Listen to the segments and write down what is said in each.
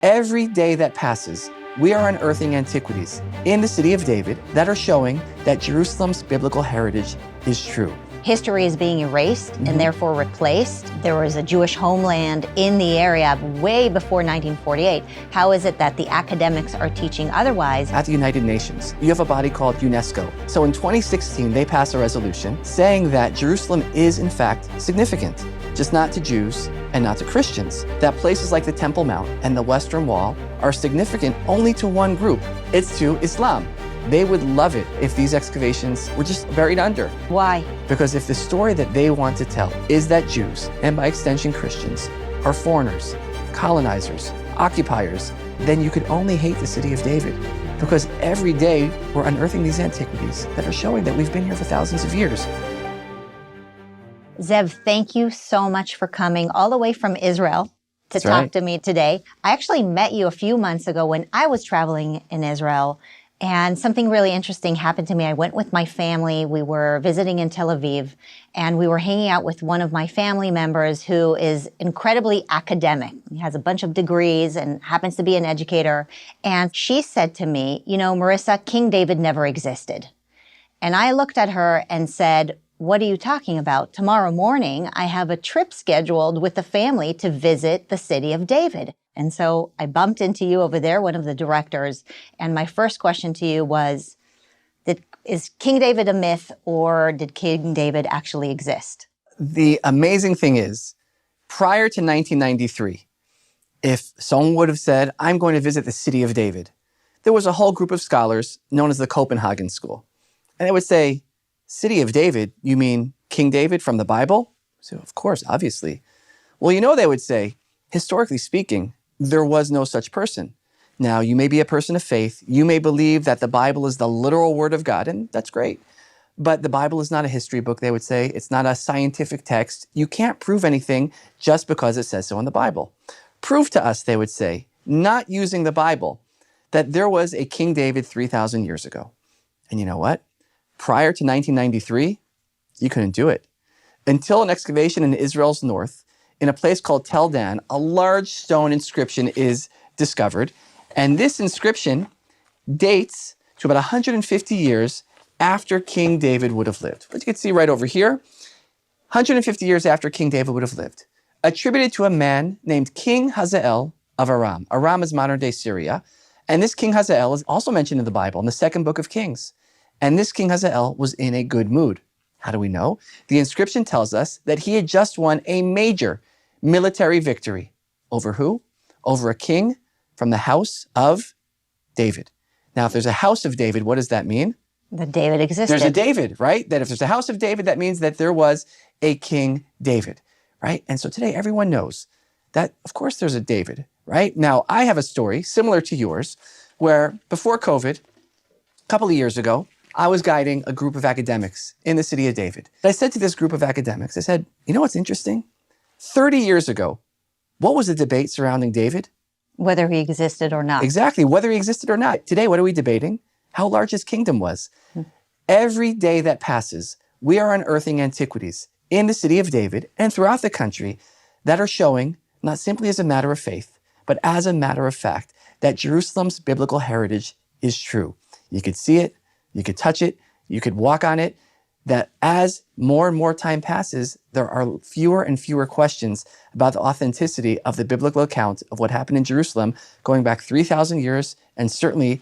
Every day that passes, we are unearthing antiquities in the city of David that are showing that Jerusalem's biblical heritage is true. History is being erased and therefore replaced. There was a Jewish homeland in the area way before 1948. How is it that the academics are teaching otherwise? At the United Nations, you have a body called UNESCO. So in 2016, they passed a resolution saying that Jerusalem is in fact significant, just not to Jews and not to Christians. That places like the Temple Mount and the Western Wall are significant only to one group. It's to Islam. They would love it if these excavations were just buried under. Why? Because if the story that they want to tell is that Jews, and by extension Christians, are foreigners, colonizers, occupiers, then you could only hate the city of David. Because every day we're unearthing these antiquities that are showing that we've been here for thousands of years. Ze'ev, thank you so much for coming all the way from Israel to talk to me today. I actually met you a few months ago when I was traveling in Israel. And something really interesting happened to me. I went with my family. We were visiting in Tel Aviv, and we were hanging out with one of my family members who is incredibly academic. He has a bunch of degrees and happens to be an educator. And she said to me, you know, Marissa, King David never existed. And I looked at her and said, what are you talking about? Tomorrow morning, I have a trip scheduled with the family to visit the city of David. And so I bumped into you over there, one of the directors, and my first question to you was, is King David a myth, or did King David actually exist? The amazing thing is, prior to 1993, if someone would have said, I'm going to visit the city of David, there was a whole group of scholars known as the Copenhagen School. And they would say, city of David, you mean King David from the Bible? So, of course, obviously. Well, you know, they would say, historically speaking, there was no such person. Now, you may be a person of faith. You may believe that the Bible is the literal word of God, and that's great. But the Bible is not a history book, they would say. It's not a scientific text. You can't prove anything just because it says so in the Bible. Prove to us, they would say, not using the Bible, that there was a King David 3,000 years ago. And you know what? Prior to 1993, you couldn't do it. Until an excavation in Israel's north, in a place called Tel Dan, a large stone inscription is discovered. And this inscription dates to about 150 years after King David would have lived. But you can see right over here, 150 years after King David would have lived, attributed to a man named King Hazael of Aram. Aram is modern-day Syria. And this King Hazael is also mentioned in the Bible, in the second book of Kings. And this King Hazael was in a good mood. How do we know? The inscription tells us that he had just won a major military victory. Over who? Over a king from the house of David. Now, if there's a house of David, what does that mean? That David existed. There's a David, right? That if there's a house of David, that means that there was a King David, right? And so today, everyone knows that, of course, there's a David, right? Now, I have a story similar to yours where before COVID, a couple of years ago, I was guiding a group of academics in the city of David. I said to this group of academics, I said, you know what's interesting? 30 years ago, what was the debate surrounding David? Whether he existed or not. Exactly, whether he existed or not. Today, what are we debating? How large his kingdom was. Every day that passes, we are unearthing antiquities in the city of David and throughout the country that are showing, not simply as a matter of faith, but as a matter of fact, that Jerusalem's biblical heritage is true. You could see it, you could touch it, you could walk on it, that as more and more time passes, there are fewer and fewer questions about the authenticity of the biblical account of what happened in Jerusalem going back 3,000 years and certainly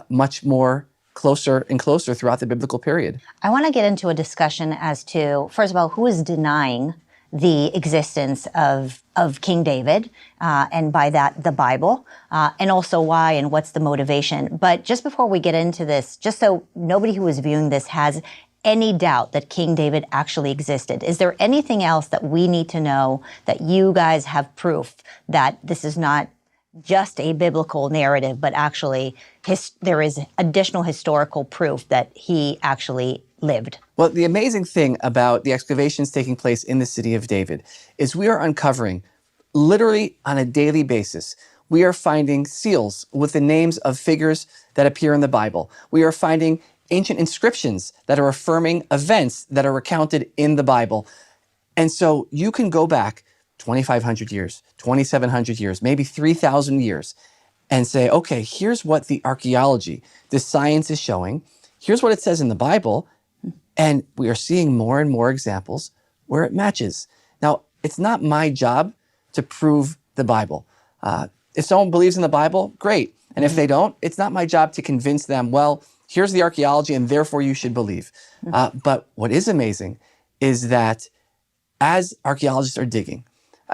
much more closer and closer throughout the biblical period. I want to get into a discussion as to, first of all, who is denying the existence of King David, and by that, the Bible, and also why and what's the motivation. But just before we get into this, just so nobody who is viewing this has any doubt that King David actually existed, is there anything else that we need to know that you guys have proof that this is not just a biblical narrative, but actually there is additional historical proof that he actually lived? Well, the amazing thing about the excavations taking place in the city of David is we are uncovering, literally on a daily basis, we are finding seals with the names of figures that appear in the Bible. We are finding ancient inscriptions that are affirming events that are recounted in the Bible. And so you can go back 2,500 years, 2,700 years, maybe 3,000 years, and say, okay, here's what the archaeology, the science is showing. Here's what it says in the Bible. And we are seeing more and more examples where it matches. Now, it's not my job to prove the Bible. If someone believes in the Bible, great. And if they don't, it's not my job to convince them, well, here's the archaeology and therefore you should believe. But what is amazing is that as archaeologists are digging,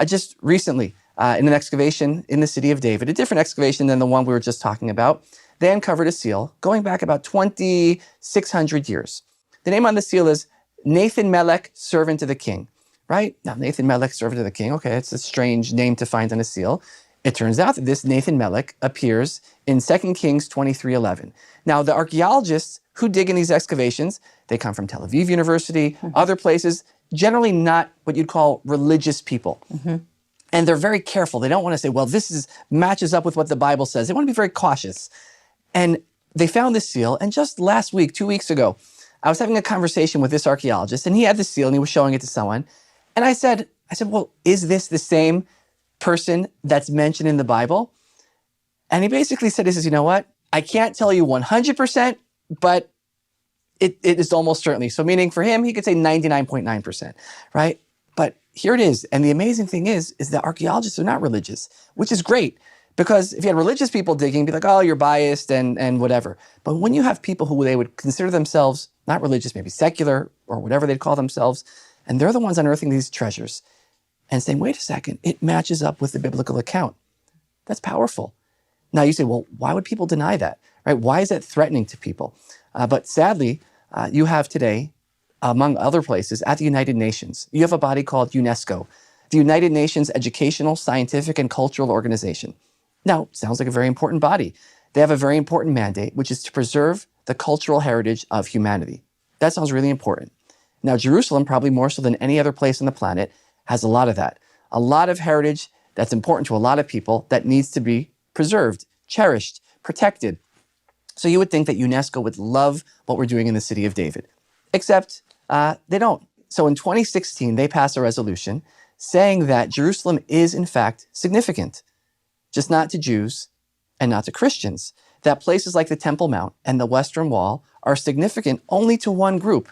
just recently in an excavation in the city of David, a different excavation than the one we were just talking about, they uncovered a seal going back about 2,600 years. The name on the seal is Nathan Melech, servant of the king, right? Now, Nathan Melech, servant of the king, okay, it's a strange name to find on a seal. It turns out that this Nathan Melech appears in 2 Kings 23:11. Now, the archaeologists who dig in these excavations, they come from Tel Aviv University, other places, generally not what you'd call religious people. And they're very careful. They don't want to say, well, matches up with what the Bible says. They want to be very cautious. And they found this seal, and just last week, 2 weeks ago, I was having a conversation with this archaeologist, and he had the seal, and he was showing it to someone. And I said, well, is this the same person that's mentioned in the Bible? And he basically said, he says, you know what? I can't tell you 100%, but it is almost certainly. So meaning for him, he could say 99.9%, right? But here it is. And the amazing thing is that archaeologists are not religious, which is great. Because if you had religious people digging, be like, oh, you're biased and whatever. But when you have people who they would consider themselves not religious, maybe secular or whatever they'd call themselves, and they're the ones unearthing these treasures and saying, wait a second, it matches up with the biblical account. That's powerful. Now you say, well, why would people deny that, right? Why is that threatening to people? But sadly, you have today, among other places, at the United Nations, you have a body called UNESCO, the United Nations Educational, Scientific, and Cultural Organization. Now, sounds like a very important body. They have a very important mandate, which is to preserve the cultural heritage of humanity. That sounds really important. Now, Jerusalem, probably more so than any other place on the planet, has a lot of that. A lot of heritage that's important to a lot of people that needs to be preserved, cherished, protected. So you would think that UNESCO would love what we're doing in the city of David, except they don't. So in 2016, they passed a resolution saying that Jerusalem is, in fact, significant, just not to Jews and not to Christians, that places like the Temple Mount and the Western Wall are significant only to one group,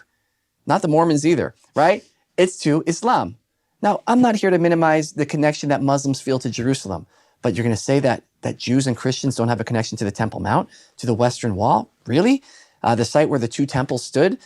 not the Mormons either, right? It's to Islam. Now, I'm not here to minimize the connection that Muslims feel to Jerusalem, but you're going to say that Jews and Christians don't have a connection to the Temple Mount, to the Western Wall? Really? The site where the two temples stood?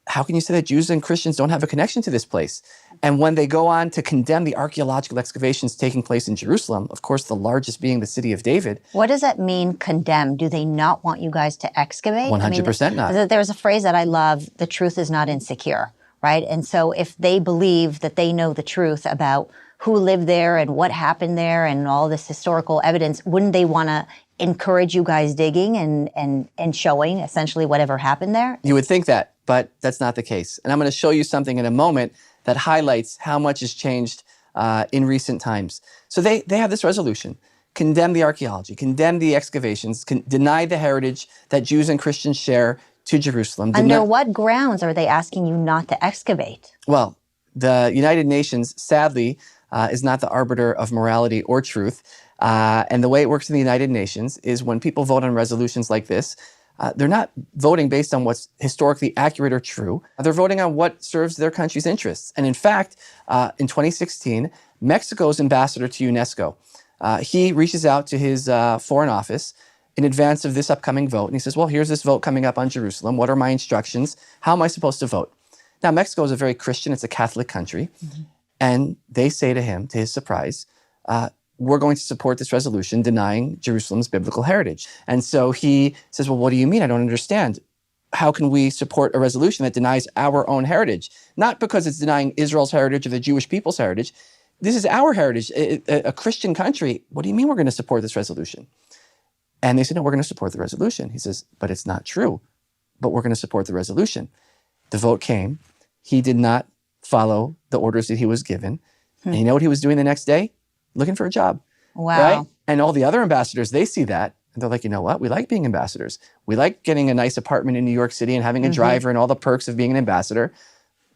How can you say that Jews and Christians don't have a connection to this place? And when they go on to condemn the archaeological excavations taking place in Jerusalem, of course, the largest being the city of David. What does that mean, condemn? Do they not want you guys to excavate? 100% not. There's a phrase that I love, the truth is not insecure, right? And so if they believe that they know the truth about who lived there and what happened there and all this historical evidence, wouldn't they want to encourage you guys digging and showing essentially whatever happened there? You would think that, but that's not the case. And I'm going to show you something in a moment that highlights how much has changed in recent times. So they have this resolution: condemn the archaeology, condemn the excavations, deny the heritage that Jews and Christians share to Jerusalem. Under what grounds are they asking you not to excavate? Well, the United Nations, sadly, is not the arbiter of morality or truth. And the way it works in the United Nations is when people vote on resolutions like this, they're not voting based on what's historically accurate or true. They're voting on what serves their country's interests. And in fact, in 2016, Mexico's ambassador to UNESCO, he reaches out to his foreign office in advance of this upcoming vote. And he says, well, here's this vote coming up on Jerusalem. What are my instructions? How am I supposed to vote? Now, Mexico is a very Christian, it's a Catholic country. And they say to him, to his surprise, we're going to support this resolution denying Jerusalem's biblical heritage. And so he says, well, what do you mean? I don't understand. How can we support a resolution that denies our own heritage? Not because it's denying Israel's heritage or the Jewish people's heritage. This is our heritage, a Christian country. What do you mean we're going to support this resolution? And they said, no, we're going to support the resolution. He says, but it's not true. But we're going to support the resolution. The vote came. He did not follow the orders that he was given. And you know what he was doing the next day? Looking for a job. Wow. Right? And all the other ambassadors, they see that. And they're like, you know what? We like being ambassadors. We like getting a nice apartment in New York City and having a driver and all the perks of being an ambassador.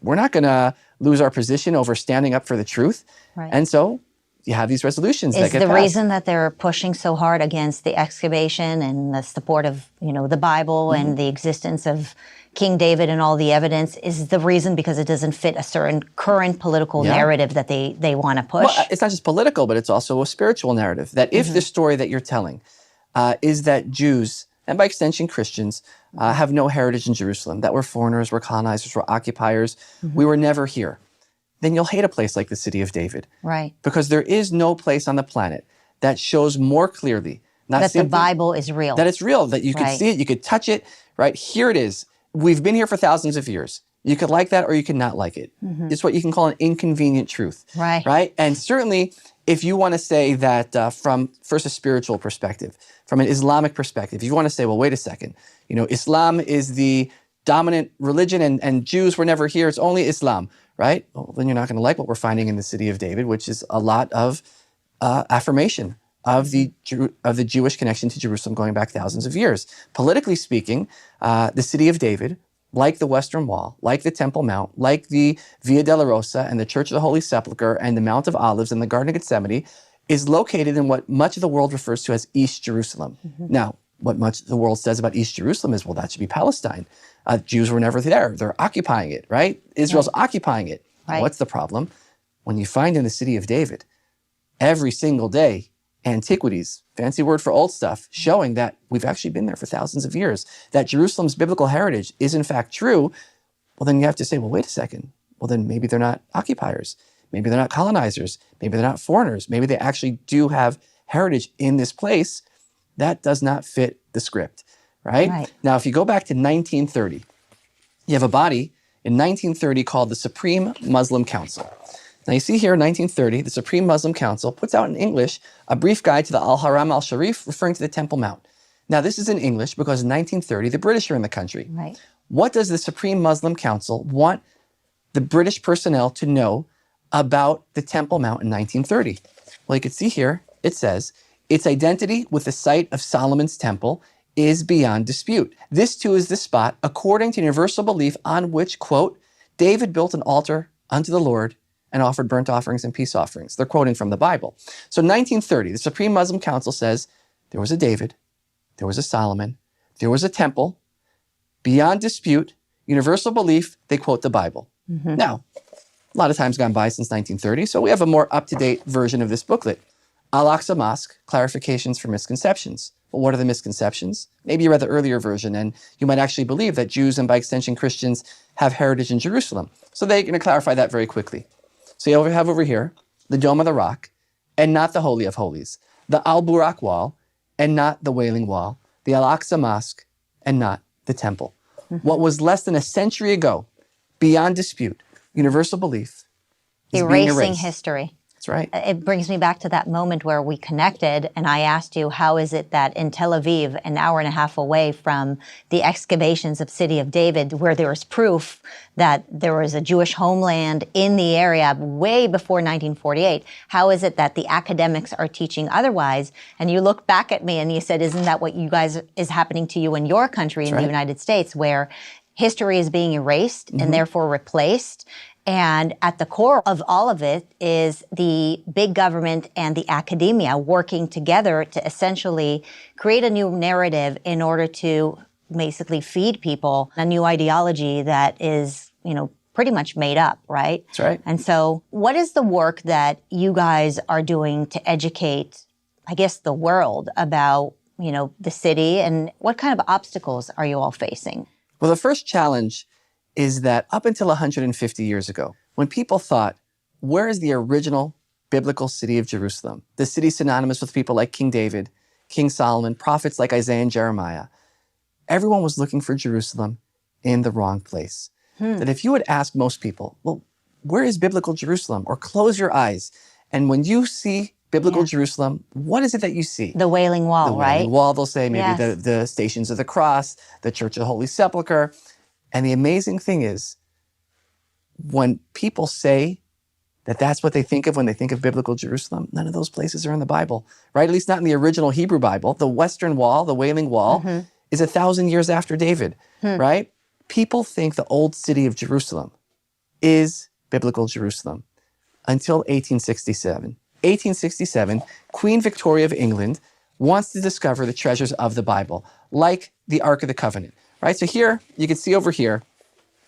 we're not going to lose our position over standing up for the truth. Right. And so you have these resolutions that Is get the passed. reason that they're pushing so hard against the excavation and the support of, the Bible and the existence of King David and all the evidence, is the reason because it doesn't fit a certain current political narrative that they want to push? Well, it's not just political, but it's also a spiritual narrative. That if the story that you're telling is that Jews, and by extension Christians, have no heritage in Jerusalem, that we're foreigners, we're colonizers, we're occupiers, we were never here, then you'll hate a place like the city of David. Right. Because there is no place on the planet that shows more clearly That the Bible is real. that it's real, that you could see it, you could touch it, right? Here it is. We've been here for thousands of years. You could like that or you could not like it. It's what you can call an inconvenient truth. Right. Right? And certainly, if you want to say that from first a spiritual perspective, from an Islamic perspective, you want to say, well, wait a second. Islam is the dominant religion and Jews were never here. It's only Islam, right? Well, then you're not going to like what we're finding in the city of David, which is a lot of affirmation of the Jewish connection to Jerusalem going back thousands of years. Politically speaking, the city of David, like the Western Wall, like the Temple Mount, like the Via Dolorosa and the Church of the Holy Sepulchre and the Mount of Olives and the Garden of Gethsemane, is located in what much of the world refers to as East Jerusalem. Now, what much of the world says about East Jerusalem is, well, that should be Palestine. Jews were never there. They're occupying it, right? Israel's occupying it. Right. What's the problem? When you find in the city of David, every single day, antiquities, fancy word for old stuff, showing that we've actually been there for thousands of years, that Jerusalem's biblical heritage is in fact true, well, then you have to say, well, wait a second. Well, then maybe they're not occupiers. Maybe they're not colonizers. Maybe they're not foreigners. Maybe they actually do have heritage in this place. That does not fit the script, right? Now, if you go back to 1930, you have a body in 1930 called the Supreme Muslim Council. Now you see here in 1930, the Supreme Muslim Council puts out in English a brief guide to the Al-Haram al-Sharif referring to the Temple Mount. Now this is in English because in 1930, the British are in the country. Right. What does the Supreme Muslim Council want the British personnel to know about the Temple Mount in 1930? Well, you can see here, it says, its identity with the site of Solomon's temple is beyond dispute. This too is the spot, according to universal belief, on which, quote, David built an altar unto the Lord and offered burnt offerings and peace offerings. They're quoting from the Bible. So 1930, the Supreme Muslim Council says there was a David, there was a Solomon, there was a temple, beyond dispute, universal belief, they quote the Bible. Now, a lot of time's gone by since 1930, so we have a more up-to-date version of this booklet. Al-Aqsa Mosque, Clarifications for Misconceptions. Well, what are the misconceptions? Maybe you read the earlier version and you might actually believe that Jews and by extension Christians have heritage in Jerusalem. So they're going to clarify that very quickly. So you have over here the Dome of the Rock and not the Holy of Holies, the Al-Burak Wall and not the Wailing Wall, the Al-Aqsa Mosque and not the Temple. What was less than a century ago, beyond dispute, universal belief, is being Erasing erased. history. That's right. It brings me back to that moment where we connected and I asked you, how is it that in Tel Aviv, an hour and a half away from the excavations of City of David, where there was proof that there was a Jewish homeland in the area way before 1948, how is it that the academics are teaching otherwise? And you looked back at me and you said, isn't that what you guys is happening to you in your country, in the United States, where history is being erased and therefore replaced? And at the core of all of it is the big government and the academia working together to essentially create a new narrative in order to basically feed people a new ideology that is, pretty much made up, right? That's right. And so what is the work that you guys are doing to educate, I guess, the world about, the city, and what kind of obstacles are you all facing? Well, the first challenge is that up until 150 years ago, when people thought, where is the original biblical city of Jerusalem? The city synonymous with people like King David, King Solomon, prophets like Isaiah and Jeremiah. Everyone was looking for Jerusalem in the wrong place. That if you would ask most people, well, where is biblical Jerusalem? Or close your eyes. And when you see biblical Jerusalem, what is it that you see? The Wailing Wall, right? The Wailing Wall, they'll say, maybe the Stations of the Cross, the Church of the Holy Sepulchre. And the amazing thing is, when people say that that's what they think of when they think of biblical Jerusalem, none of those places are in the Bible, right? At least not in the original Hebrew Bible. The Western Wall, the Wailing Wall, is 1,000 years after David, right? People think the old city of Jerusalem is biblical Jerusalem until 1867. 1867, Queen Victoria of England wants to discover the treasures of the Bible, like the Ark of the Covenant, right? So here, you can see over here,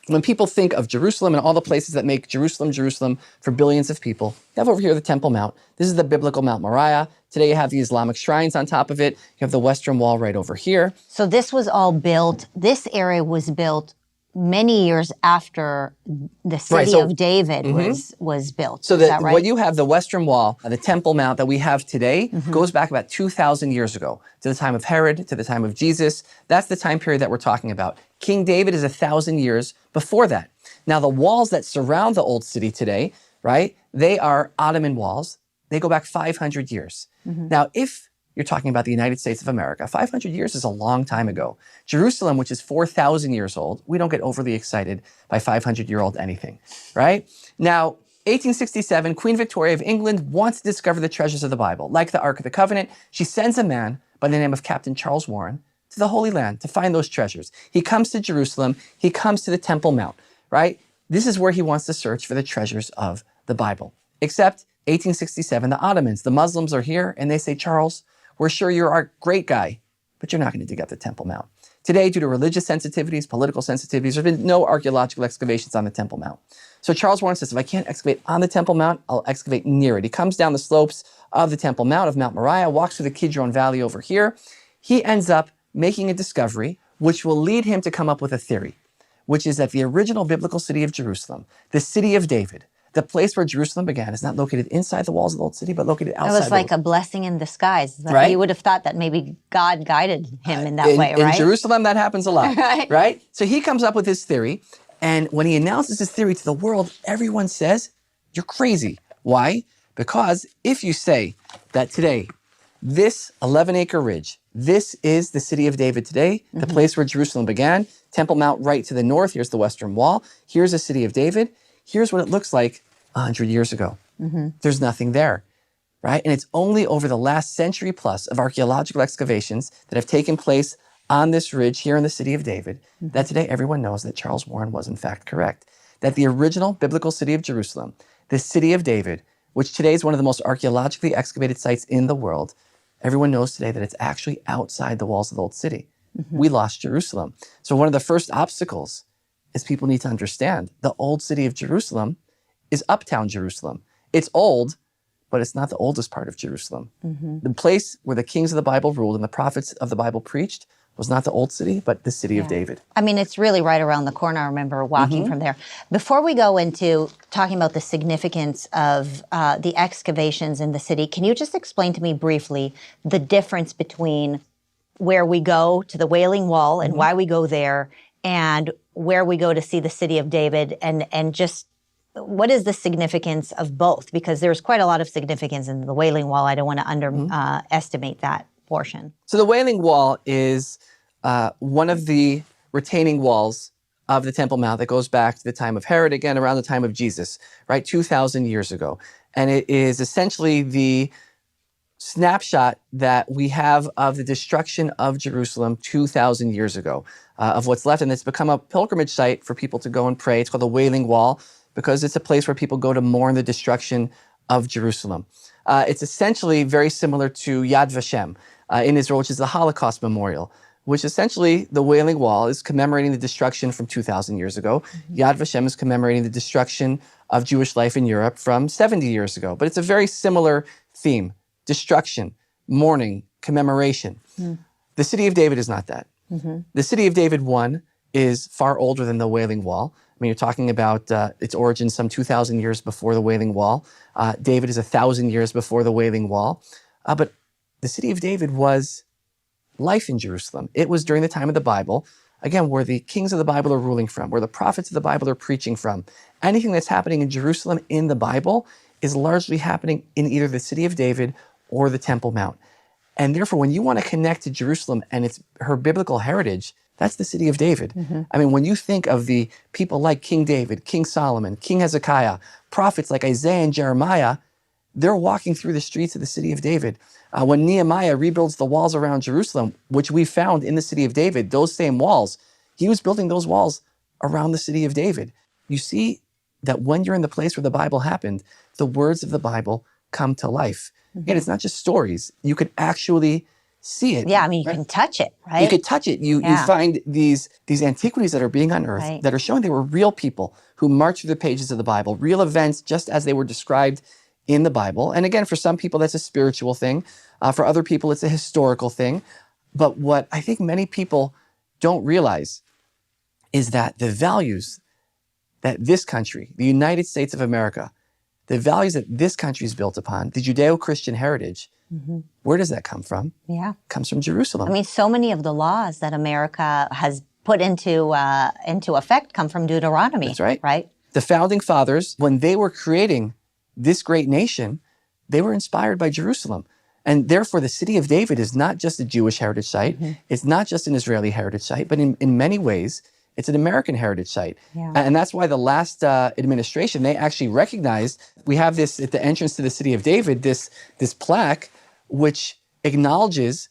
when people think of Jerusalem and all the places that make Jerusalem, Jerusalem for billions of people, you have over here the Temple Mount. This is the biblical Mount Moriah. Today you have the Islamic shrines on top of it. You have the Western Wall right over here. So this was all built, this area was built many years after the city of David was built. So is that right? what you have, the Western Wall, the Temple Mount that we have today, goes back about 2,000 years ago, to the time of Herod, to the time of Jesus. That's the time period that we're talking about. King David is 1,000 years before that. Now, the walls that surround the old city today, right, they are Ottoman walls. They go back 500 years. Now, if you're talking about the United States of America, 500 years is a long time ago. Jerusalem, which is 4,000 years old, we don't get overly excited by 500-year-old anything, right? Now, 1867, Queen Victoria of England wants to discover the treasures of the Bible, like the Ark of the Covenant. She sends a man by the name of Captain Charles Warren to the Holy Land to find those treasures. He comes to Jerusalem. He comes to the Temple Mount, right? This is where he wants to search for the treasures of the Bible. Except 1867, the Ottomans, the Muslims are here, and they say, Charles, we're sure you're our great guy, but you're not going to dig up the Temple Mount. Today, due to religious sensitivities, political sensitivities, there have been no archaeological excavations on the Temple Mount. So Charles Warren says, if I can't excavate on the Temple Mount, I'll excavate near it. He comes down the slopes of the Temple Mount, of Mount Moriah, walks through the Kidron Valley over here. He ends up making a discovery, which will lead him to come up with a theory, which is that the original biblical city of Jerusalem, the city of David, the place where Jerusalem began, is not located inside the walls of the old city, but located outside. It was like a blessing in disguise. Right? You would have thought that maybe God guided him in that way, right? In Jerusalem, that happens a lot, right? So he comes up with his theory, and when he announces his theory to the world, everyone says, you're crazy. Why? Because if you say that today, this 11-acre ridge, this is the city of David today, the place where Jerusalem began, Temple Mount right to the north, here's the Western Wall, here's the city of David, here's what it looks like 100 years ago. There's nothing there, right? And it's only over the last century plus of archaeological excavations that have taken place on this ridge here in the city of David that today everyone knows that Charles Warren was in fact correct. That the original biblical city of Jerusalem, the city of David, which today is one of the most archaeologically excavated sites in the world, everyone knows today that it's actually outside the walls of the old city. We lost Jerusalem. So one of the first obstacles is people need to understand the old city of Jerusalem is uptown Jerusalem. It's old, but it's not the oldest part of Jerusalem. The place where the kings of the Bible ruled and the prophets of the Bible preached was not the old city, but the city of David. I mean, it's really right around the corner. I remember walking from there. Before we go into talking about the significance of the excavations in the city, can you just explain to me briefly the difference between where we go to the Wailing Wall and why we go there, and where we go to see the city of David, and just what is the significance of both? Because there's quite a lot of significance in the Wailing Wall. I don't want to underestimate that portion. So the Wailing Wall is one of the retaining walls of the Temple Mount that goes back to the time of Herod, again, around the time of Jesus, right, 2,000 years ago. And it is essentially the snapshot that we have of the destruction of Jerusalem 2,000 years ago, of what's left. And it's become a pilgrimage site for people to go and pray. It's called the Wailing Wall because it's a place where people go to mourn the destruction of Jerusalem. It's essentially very similar to Yad Vashem in Israel, which is the Holocaust Memorial, which essentially the Wailing Wall is commemorating the destruction from 2,000 years ago. Yad Vashem is commemorating the destruction of Jewish life in Europe from 70 years ago. But it's a very similar theme: destruction, mourning, commemoration. The city of David is not that. The city of David, one, is far older than the Wailing Wall. I mean, you're talking about its origin some 2,000 years before the Wailing Wall. David is 1,000 years before the Wailing Wall. But the city of David was life in Jerusalem. It was during the time of the Bible, again, where the kings of the Bible are ruling from, where the prophets of the Bible are preaching from. Anything that's happening in Jerusalem in the Bible is largely happening in either the city of David or the Temple Mount. And therefore, when you want to connect to Jerusalem and her biblical heritage, that's the city of David. I mean, when you think of the people like King David, King Solomon, King Hezekiah, prophets like Isaiah and Jeremiah, they're walking through the streets of the city of David. When Nehemiah rebuilds the walls around Jerusalem, which we found in the city of David, those same walls, he was building those walls around the city of David. You see that when you're in the place where the Bible happened, the words of the Bible come to life. And it's not just stories. You could actually see it. Yeah, I mean, you right? can touch it, right? You could touch it. You find these antiquities that are being unearthed that are showing they were real people who marched through the pages of the Bible, real events just as they were described in the Bible. And again, for some people, that's a spiritual thing. For other people, it's a historical thing. But what I think many people don't realize is that the values that this country, the United States of America, the values that this country is built upon, the Judeo-Christian heritage, where does that come from? Yeah. It comes from Jerusalem. I mean, so many of the laws that America has put into effect come from Deuteronomy. That's right. Right? The founding fathers, when they were creating this great nation, they were inspired by Jerusalem. And therefore, the city of David is not just a Jewish heritage site. It's not just an Israeli heritage site, but in many ways, it's an American heritage site. Yeah. And that's why the last administration, they actually recognized, we have this at the entrance to the city of David, this plaque, which acknowledges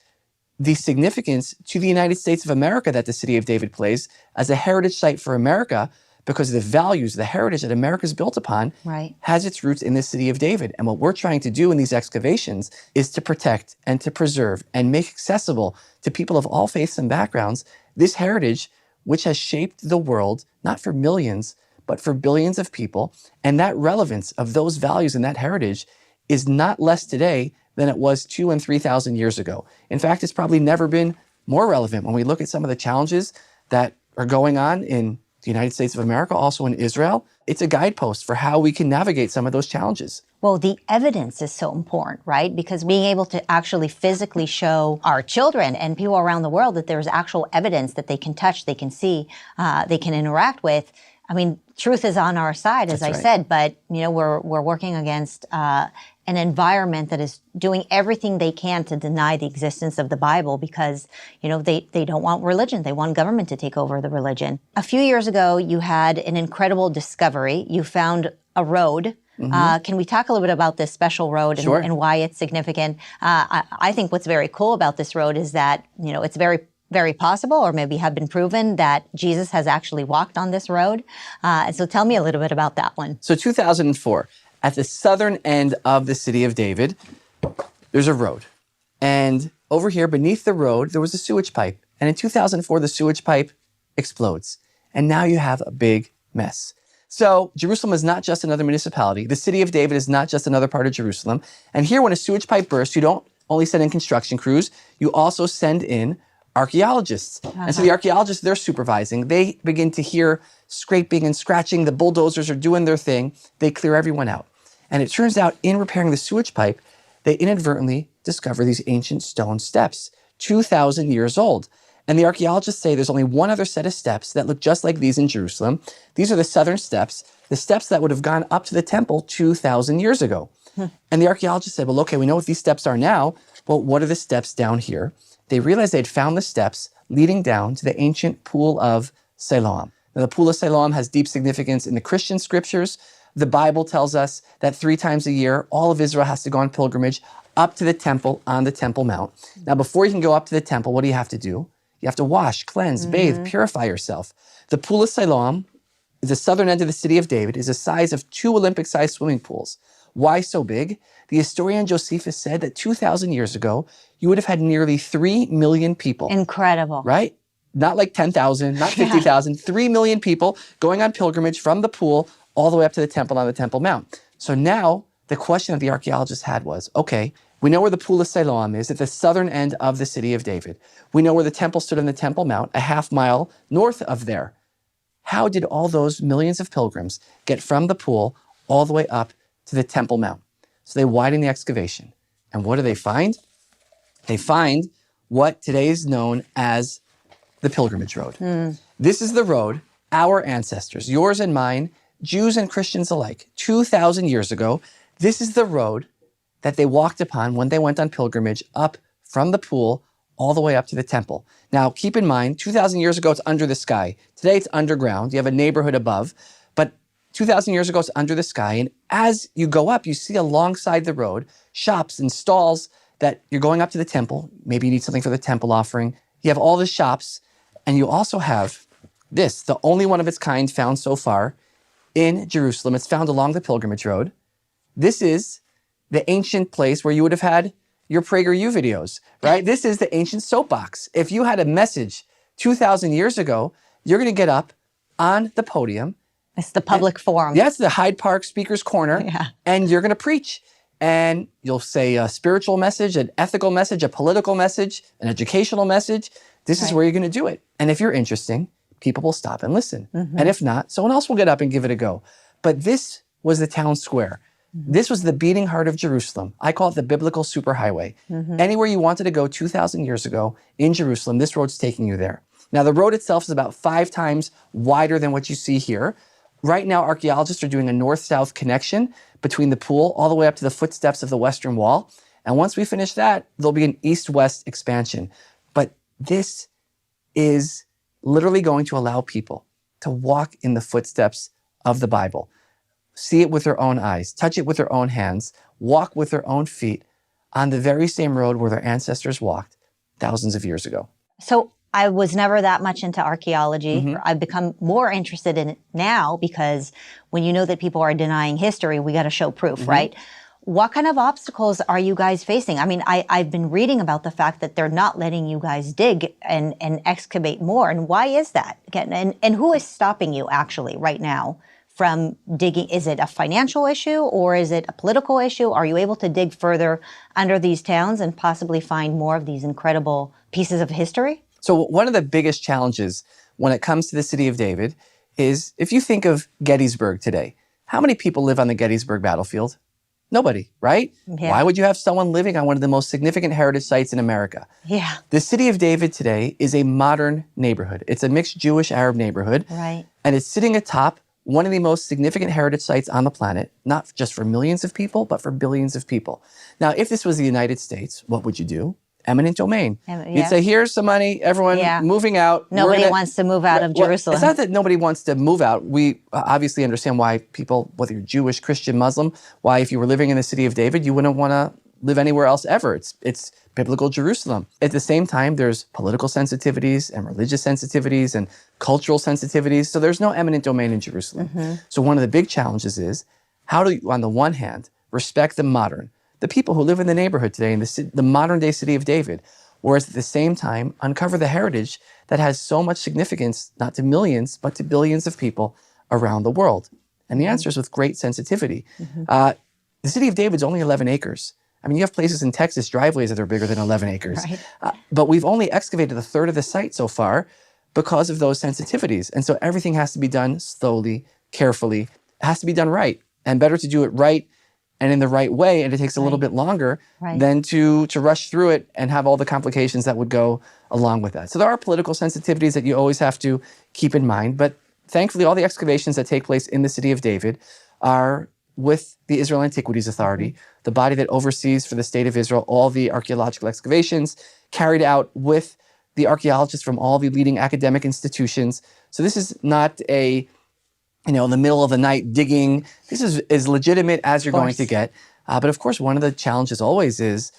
the significance to the United States of America that the city of David plays as a heritage site for America, because the values, the heritage that America is built upon has its roots in the city of David. And what we're trying to do in these excavations is to protect and to preserve and make accessible to people of all faiths and backgrounds this heritage which has shaped the world, not for millions, but for billions of people. And that relevance of those values and that heritage is not less today than it was 2,000 and 3,000 years ago. In fact, it's probably never been more relevant when we look at some of the challenges that are going on in the United States of America, also in Israel. It's a guidepost for how we can navigate some of those challenges. Well, the evidence is so important, right? Because being able to actually physically show our children and people around the world that there's actual evidence that they can touch, they can see, they can interact with. I mean, truth is on our side, as I said, but we're working against an environment that is doing everything they can to deny the existence of the Bible because, they don't want religion. They want government to take over the religion. A few years ago, you had an incredible discovery. You found a road. Can we talk a little bit about this special road and why it's significant? I think what's very cool about this road is that, it's very, very possible, or maybe have been proven, that Jesus has actually walked on this road. And so tell me a little bit about that one. So 2004, at the southern end of the city of David, there's a road. And over here, beneath the road, there was a sewage pipe. And in 2004, the sewage pipe explodes. And now you have a big mess. So Jerusalem is not just another municipality. The city of David is not just another part of Jerusalem. And here, when a sewage pipe bursts, you don't only send in construction crews, you also send in archaeologists. And so the archaeologists, they're supervising. They begin to hear scraping and scratching. The bulldozers are doing their thing. They clear everyone out. And it turns out, in repairing the sewage pipe, they inadvertently discover these ancient stone steps, 2,000 years old. And the archaeologists say there's only one other set of steps that look just like these in Jerusalem. These are the southern steps, the steps that would have gone up to the temple 2,000 years ago. And the archaeologists said, well, okay, we know what these steps are now. Well, what are the steps down here? They realized they'd found the steps leading down to the ancient Pool of Siloam. Now, the Pool of Siloam has deep significance in the Christian scriptures. The Bible tells us that 3 times a year, all of Israel has to go on pilgrimage up to the temple on the Temple Mount. Now, before you can go up to the temple, what do you have to do? You have to wash, cleanse, bathe, purify yourself. The Pool of Siloam, the southern end of the city of David, is the size of 2 Olympic-sized swimming pools. Why so big? The historian Josephus said that 2,000 years ago, you would have had nearly 3 million people. Incredible. Right? Not like 10,000, not 50,000, 3 million people going on pilgrimage from the pool all the way up to the temple on the Temple Mount. So now the question that the archaeologists had was, okay, we know where the Pool of Siloam is at the southern end of the city of David. We know where the temple stood on the Temple Mount, a half mile north of there. How did all those millions of pilgrims get from the pool all the way up to the Temple Mount? So they widen the excavation. And what do they find? They find what today is known as the Pilgrimage Road. This is the road our ancestors, yours and mine, Jews and Christians alike, 2,000 years ago, this is the road that they walked upon when they went on pilgrimage up from the pool all the way up to the temple. Now, keep in mind, 2,000 years ago, it's under the sky. Today, it's underground. You have a neighborhood above. But 2,000 years ago, it's under the sky. And as you go up, you see alongside the road shops and stalls that you're going up to the temple. Maybe you need something for the temple offering. You have all the shops. And you also have this, the only one of its kind found so far in Jerusalem. It's found along the pilgrimage road. This is the ancient place where you would have had your PragerU videos, right? This is the ancient soapbox. If you had a message 2,000 years ago, you're going to get up on the podium. It's the public forum. Yeah, it's the Hyde Park Speaker's Corner, Yeah. and you're going to preach. And you'll say a spiritual message, an ethical message, a political message, an educational message. This is where you're going to do it. And if you're interesting, people will stop and listen. And if not, someone else will get up and give it a go. But this was the town square. This was the beating heart of Jerusalem. I call it the biblical superhighway. Anywhere you wanted to go 2,000 years ago in Jerusalem, this road's taking you there. Now, the road itself is about 5 times wider than what you see here. Right now, archaeologists are doing a north-south connection between the pool all the way up to the footsteps of the Western Wall. And once we finish that, there'll be an east-west expansion. But this is literally going to allow people to walk in the footsteps of the Bible, see it with their own eyes, touch it with their own hands, walk with their own feet on the very same road where their ancestors walked thousands of years ago. So I was never that much into archaeology. I've become more interested in it now because when you know that people are denying history, we got to show proof, right? What kind of obstacles are you guys facing? I mean, I've been reading about the fact that they're not letting you guys dig and excavate more. And why is that? Again, and who is stopping you actually right now from digging? Is it a financial issue or is it a political issue? Are you able to dig further under these towns and possibly find more of these incredible pieces of history? So one of the biggest challenges when it comes to the city of David is if you think of Gettysburg today, how many people live on the Gettysburg battlefield? Nobody, right? Yeah. Why would you have someone living on one of the most significant heritage sites in America? Yeah. The city of David today is a modern neighborhood. It's a mixed Jewish-Arab neighborhood. Right. And it's sitting atop one of the most significant heritage sites on the planet, not just for millions of people, but for billions of people. Now, if this was the United States, what would you do? Eminent domain. You'd say, here's some money, everyone moving out. Nobody wants to move out of Jerusalem. It's not that nobody wants to move out. We obviously understand why people, whether you're Jewish, Christian, Muslim, why if you were living in the city of David, you wouldn't want to live anywhere else ever. It's biblical Jerusalem. At the same time, there's political sensitivities and religious sensitivities and cultural sensitivities. So there's no eminent domain in Jerusalem. So one of the big challenges is how do you, on the one hand, respect the modern, the people who live in the neighborhood today in the modern day city of David, whereas at the same time, uncover the heritage that has so much significance, not to millions, but to billions of people around the world. And the answer is with great sensitivity. The city of David's only 11 acres. I mean, you have places in Texas, driveways that are bigger than 11 acres. Right. But we've only excavated a third of the site so far because of those sensitivities. And so everything has to be done slowly, carefully. It has to be done right. And better to do it right and in the right way, and it takes a little bit longer than to rush through it and have all the complications that would go along with that. So there are political sensitivities that you always have to keep in mind, but thankfully all the excavations that take place in the city of David are with the Israel Antiquities Authority, the body that oversees for the state of Israel all the archaeological excavations carried out with the archaeologists from all the leading academic institutions. So this is not a in the middle of the night digging. This is as legitimate as you're going to get. But of course, one of the challenges always is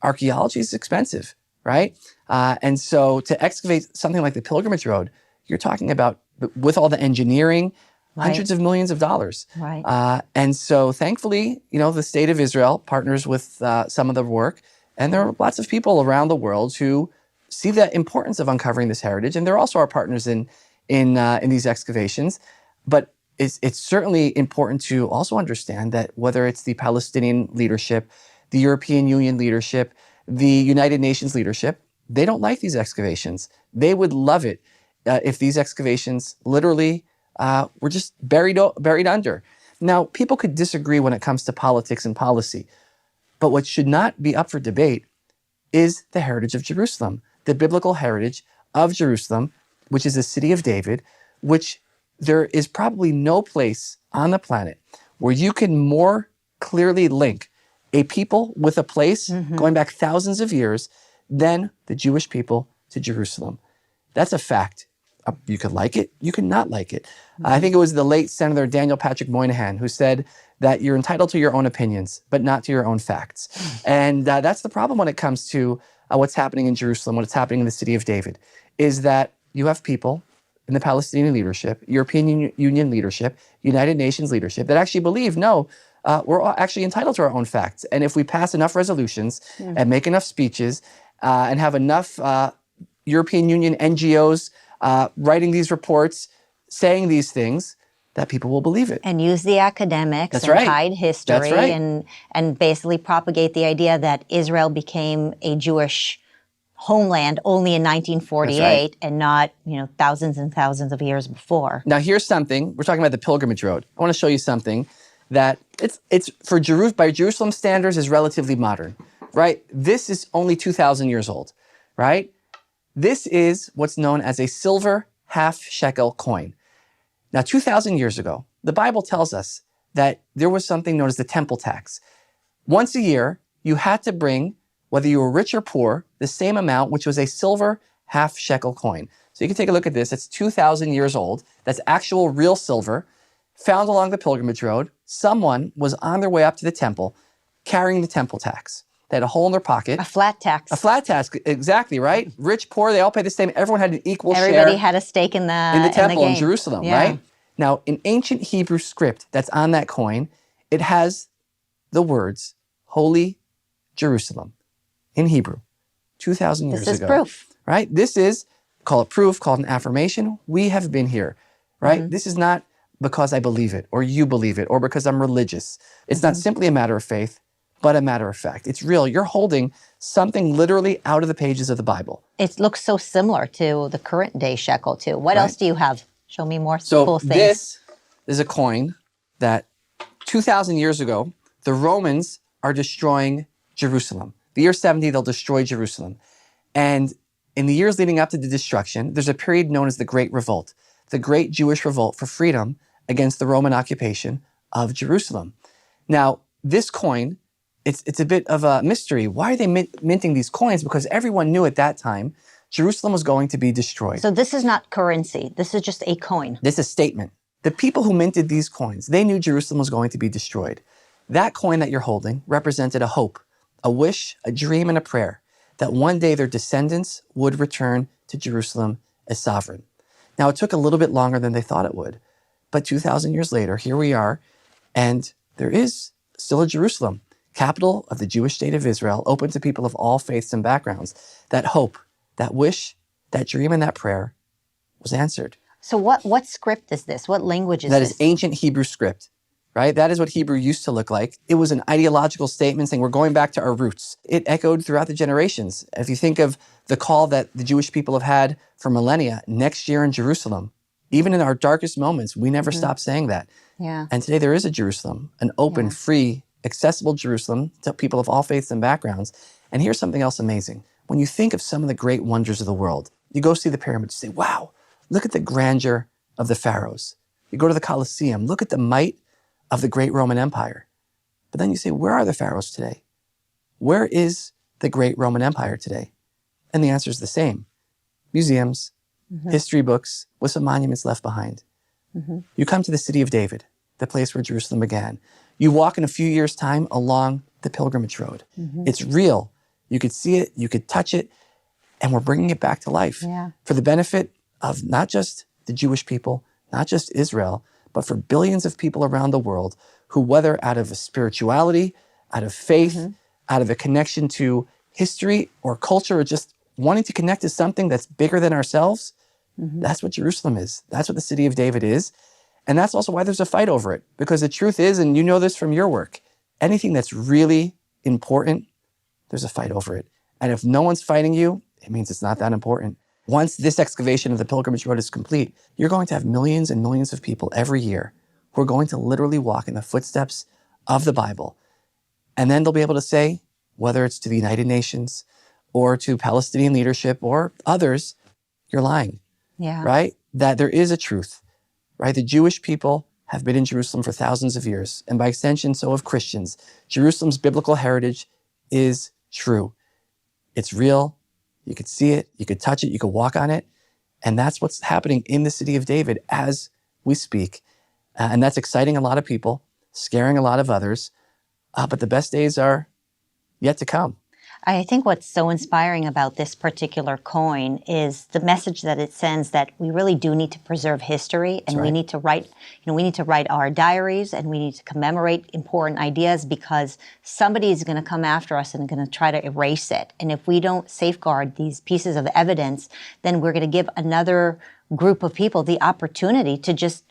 archaeology is expensive, right? And so to excavate something like the Pilgrimage Road, you're talking about, with all the engineering, hundreds of millions of dollars. Right. And so thankfully, the state of Israel partners with some of the work. And there are lots of people around the world who see the importance of uncovering this heritage. And they're also our partners in these excavations. But it's certainly important to also understand that whether it's the Palestinian leadership, the European Union leadership, the United Nations leadership, they don't like these excavations. They would love it if these excavations literally were just buried under. Now, people could disagree when it comes to politics and policy, but what should not be up for debate is the heritage of Jerusalem, the biblical heritage of Jerusalem, which is the city of David, which there is probably no place on the planet where you can more clearly link a people with a place going back thousands of years than the Jewish people to Jerusalem. That's a fact. You could like it, you could not like it. I think it was the late Senator Daniel Patrick Moynihan who said that you're entitled to your own opinions, but not to your own facts. And that's the problem when it comes to what's happening in Jerusalem, what's happening in the city of David, is that you have people in the Palestinian leadership, European Union leadership, United Nations leadership that actually believe, no, we're all actually entitled to our own facts. And if we pass enough resolutions and make enough speeches and have enough European Union NGOs writing these reports, saying these things, that people will believe it. And use the academics That's and right. hide history That's right. and basically propagate the idea that Israel became a Jewish homeland only in 1948 That's right. and not, thousands and thousands of years before. Now here's something, we're talking about the pilgrimage road. I want to show you something that it's for by Jerusalem standards is relatively modern, right? This is only 2,000 years old, right? This is what's known as a silver half shekel coin. Now, 2,000 years ago, the Bible tells us that there was something known as the temple tax. Once a year, you had to bring, whether you were rich or poor, the same amount, which was a silver half shekel coin. So you can take a look at this. It's 2,000 years old. That's actual real silver, found along the pilgrimage road. Someone was on their way up to the temple carrying the temple tax. They had a hole in their pocket. A flat tax. A flat tax, exactly, right? Rich, poor, they all paid the same. Everyone had an equal share. Everybody had a stake in the temple in game. Jerusalem, Yeah. right? Now, in ancient Hebrew script that's on that coin, it has the words, Holy Jerusalem, in Hebrew, 2,000 years ago. This is proof. Right? This is, call it proof, called an affirmation. We have been here, right? This is not because I believe it, or you believe it, or because I'm religious. It's not simply a matter of faith, but a matter of fact. It's real. You're holding something literally out of the pages of the Bible. It looks so similar to the current day shekel too. What else do you have? Show me more cool things. This is a coin that 2,000 years ago, the Romans are destroying Jerusalem. The year 70, they'll destroy Jerusalem. And in the years leading up to the destruction, there's a period known as the Great Revolt, the Great Jewish Revolt for freedom against the Roman occupation of Jerusalem. Now, this coin, it's a bit of a mystery. Why are they minting these coins? Because everyone knew at that time Jerusalem was going to be destroyed. So this is not currency. This is just a coin. This is a statement. The people who minted these coins, they knew Jerusalem was going to be destroyed. That coin that you're holding represented a hope, a wish, a dream, and a prayer that one day their descendants would return to Jerusalem as sovereign. Now, it took a little bit longer than they thought it would, but 2,000 years later, here we are, and there is still a Jerusalem, capital of the Jewish state of Israel, open to people of all faiths and backgrounds. That hope, that wish, that dream, and that prayer was answered. So what script is this? What language is this? That is ancient Hebrew script, right? That is what Hebrew used to look like. It was an ideological statement saying we're going back to our roots. It echoed throughout the generations. If you think of the call that the Jewish people have had for millennia, next year in Jerusalem, even in our darkest moments, we never stop saying that. Yeah. And today there is a Jerusalem, an open, free, accessible Jerusalem to people of all faiths and backgrounds. And here's something else amazing. When you think of some of the great wonders of the world, you go see the pyramids, you say, wow, look at the grandeur of the pharaohs. You go to the Colosseum, look at the might of the great Roman Empire. But then you say, where are the pharaohs today? Where is the great Roman Empire today? And the answer is the same. Museums, history books, with some monuments left behind. You come to the city of David, the place where Jerusalem began. You walk in a few years' time along the pilgrimage road. It's real. You could see it, you could touch it, and we're bringing it back to life for the benefit of not just the Jewish people, not just Israel, but for billions of people around the world who, whether out of a spirituality, out of faith, out of a connection to history or culture, or just wanting to connect to something that's bigger than ourselves, that's what Jerusalem is. That's what the city of David is. And that's also why there's a fight over it. Because the truth is, and you know this from your work, anything that's really important, there's a fight over it. And if no one's fighting you, it means it's not that important. Once this excavation of the pilgrimage road is complete, you're going to have millions and millions of people every year who are going to literally walk in the footsteps of the Bible. And then they'll be able to say, whether it's to the United Nations or to Palestinian leadership or others, you're lying, right? That there is a truth, right? The Jewish people have been in Jerusalem for thousands of years. And by extension, so have Christians. Jerusalem's biblical heritage is true. It's real. You could see it, you could touch it, you could walk on it. And that's what's happening in the city of David as we speak. And that's exciting a lot of people, scaring a lot of others. But the best days are yet to come. I think what's so inspiring about this particular coin is the message that it sends that we really do need to preserve history, and we need to write, we need to write our diaries, and we need to commemorate important ideas, because somebody is going to come after us and going to try to erase it. And if we don't safeguard these pieces of evidence, then we're going to give another group of people the opportunity to just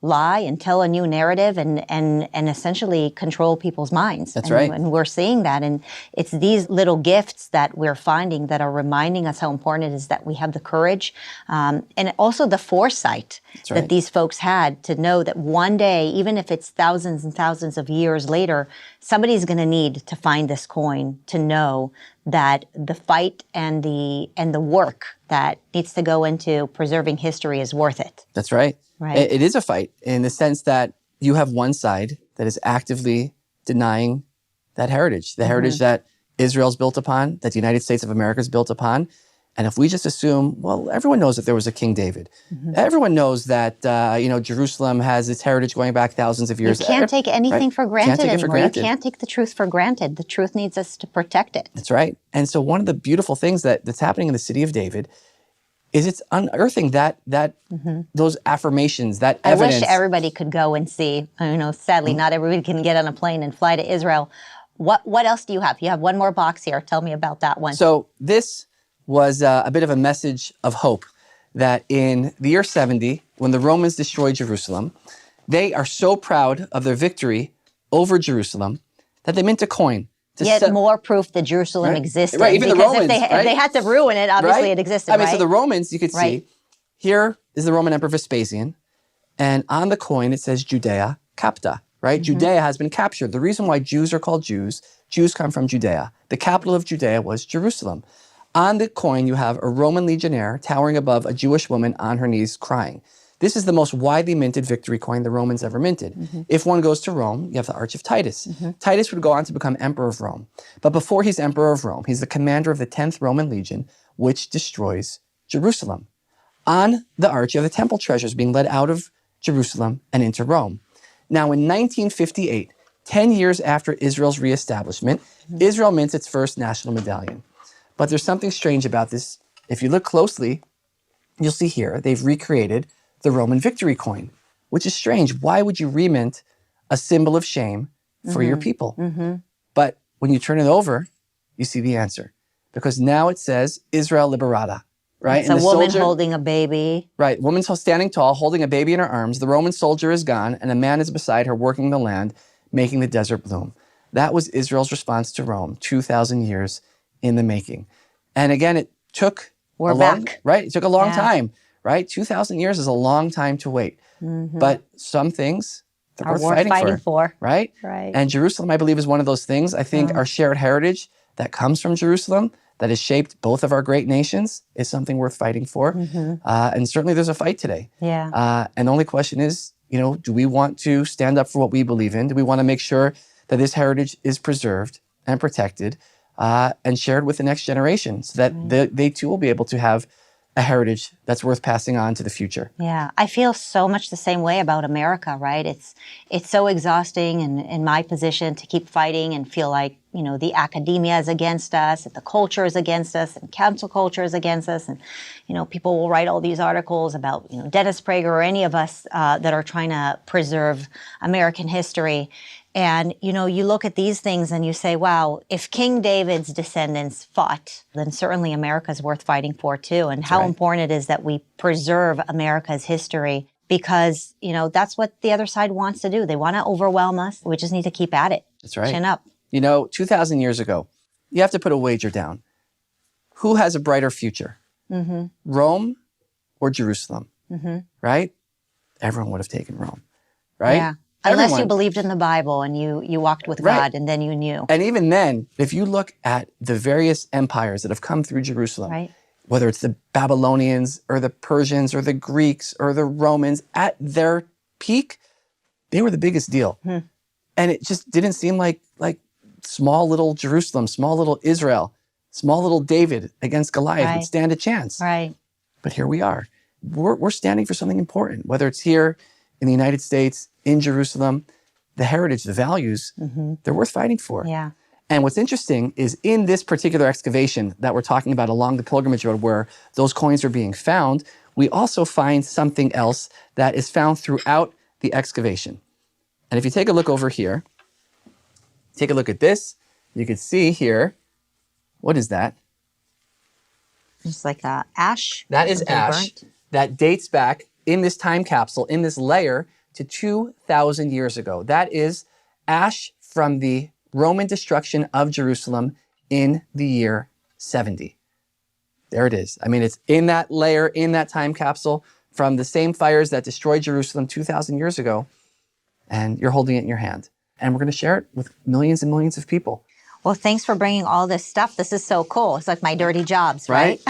lie and tell a new narrative and essentially control people's minds. That's right. And we're seeing that. And it's these little gifts that we're finding that are reminding us how important it is that we have the courage and also the foresight that these folks had to know that one day, even if it's thousands and thousands of years later, somebody's going to need to find this coin to know that the fight and the work that needs to go into preserving history is worth it. That's right. Right. It is a fight in the sense that you have one side that is actively denying that heritage, the heritage that Israel's built upon, that the United States of America is built upon. And if we just assume, well, everyone knows that there was a King David. Everyone knows that, Jerusalem has its heritage going back thousands of years. You can't take anything for granted anymore. You You can't take the truth for granted. The truth needs us to protect it. That's right. And so one of the beautiful things that's happening in the city of David is it's unearthing that those affirmations, that evidence. I wish everybody could go and see. Sadly, not everybody can get on a plane and fly to Israel. What else do you have? You have one more box here. Tell me about that one. So this was a bit of a message of hope that in the year 70, when the Romans destroyed Jerusalem, they are so proud of their victory over Jerusalem that they mint a coin. Yet more proof that Jerusalem existed. Right, even the Romans, if they had to ruin it, obviously it existed, I mean, so the Romans, you could see, Right. here is the Roman Emperor Vespasian, and on the coin it says Judea capta, right? Judea has been captured. The reason why Jews are called Jews come from Judea. The capital of Judea was Jerusalem. On the coin, you have a Roman legionnaire towering above a Jewish woman on her knees crying. This is the most widely minted victory coin the Romans ever minted. If one goes to Rome, you have the Arch of Titus. Titus would go on to become Emperor of Rome. But before he's Emperor of Rome, he's the commander of the 10th Roman Legion, which destroys Jerusalem. On the Arch, you have the temple treasures being led out of Jerusalem and into Rome. Now, in 1958, 10 years after Israel's reestablishment, Israel mints its first national medallion. But there's something strange about this. If you look closely, you'll see here, they've recreated the Roman victory coin, which is strange. Why would you remint a symbol of shame for your people? But when you turn it over, you see the answer. Because now it says Israel Liberata, right? It's a woman holding a baby. Right, woman's standing tall, holding a baby in her arms. The Roman soldier is gone, and a man is beside her working the land, making the desert bloom. That was Israel's response to Rome, 2,000 years in the making. And again, it took It took a long time. Right? 2,000 years is a long time to wait. But some things are worth fighting for. Right? And Jerusalem, I believe, is one of those things. I think our shared heritage that comes from Jerusalem, that has shaped both of our great nations, is something worth fighting for. And certainly there's a fight today. And the only question is, do we want to stand up for what we believe in? Do we want to make sure that this heritage is preserved and protected and shared with the next generation so that they too will be able to have a heritage that's worth passing on to the future. Yeah, I feel so much the same way about America, right? It's so exhausting in my position to keep fighting and feel like, the academia is against us, and the culture is against us, and cancel culture is against us. And, people will write all these articles about, Dennis Prager or any of us that are trying to preserve American history. And, you look at these things and you say, wow, if King David's descendants fought, then certainly America's worth fighting for too. And how important it is that we preserve America's history, because, that's what the other side wants to do. They want to overwhelm us. We just need to keep at it. That's right. Chin up. 2,000 years ago, you have to put a wager down. Who has a brighter future? Rome or Jerusalem? Right? Everyone would have taken Rome. Right? Yeah. Unless you believed in the Bible and you walked with God and then you knew. And even then, if you look at the various empires that have come through Jerusalem, whether it's the Babylonians or the Persians or the Greeks or the Romans, at their peak, they were the biggest deal. And it just didn't seem like small little Jerusalem, small little Israel, small little David against Goliath would stand a chance. But here we are. We're standing for something important, whether it's here in the United States, in Jerusalem, the heritage, the values, they're worth fighting for. Yeah. And what's interesting is in this particular excavation that we're talking about along the pilgrimage road where those coins are being found, we also find something else that is found throughout the excavation. And if you take a look over here, take a look at this, you can see here, what is that? It's like ash. That is something ash burnt. that dates back in this time capsule, in this layer, to 2,000 years ago. That is ash from the Roman destruction of Jerusalem in the year 70. There it is. I mean, it's in that layer, in that time capsule, from the same fires that destroyed Jerusalem 2,000 years ago, and you're holding it in your hand. And we're going to share it with millions and millions of people. Well, thanks for bringing all this stuff. This is so cool. It's like my dirty jobs, right?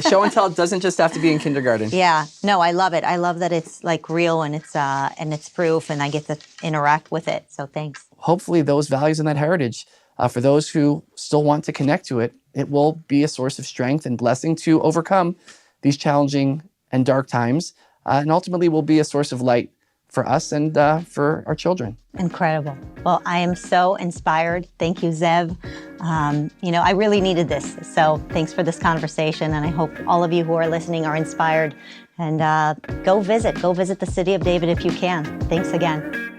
Show and tell doesn't just have to be in kindergarten. Yeah. No, I love it. I love that it's like real and it's proof, and I get to interact with it. So thanks. Hopefully those values and that heritage, for those who still want to connect to it, it will be a source of strength and blessing to overcome these challenging and dark times, and ultimately will be a source of light for us and for our children. Incredible. Well, I am so inspired. Thank you, Ze'ev. I really needed this. So thanks for this conversation. And I hope all of you who are listening are inspired. And go visit the City of David if you can. Thanks again.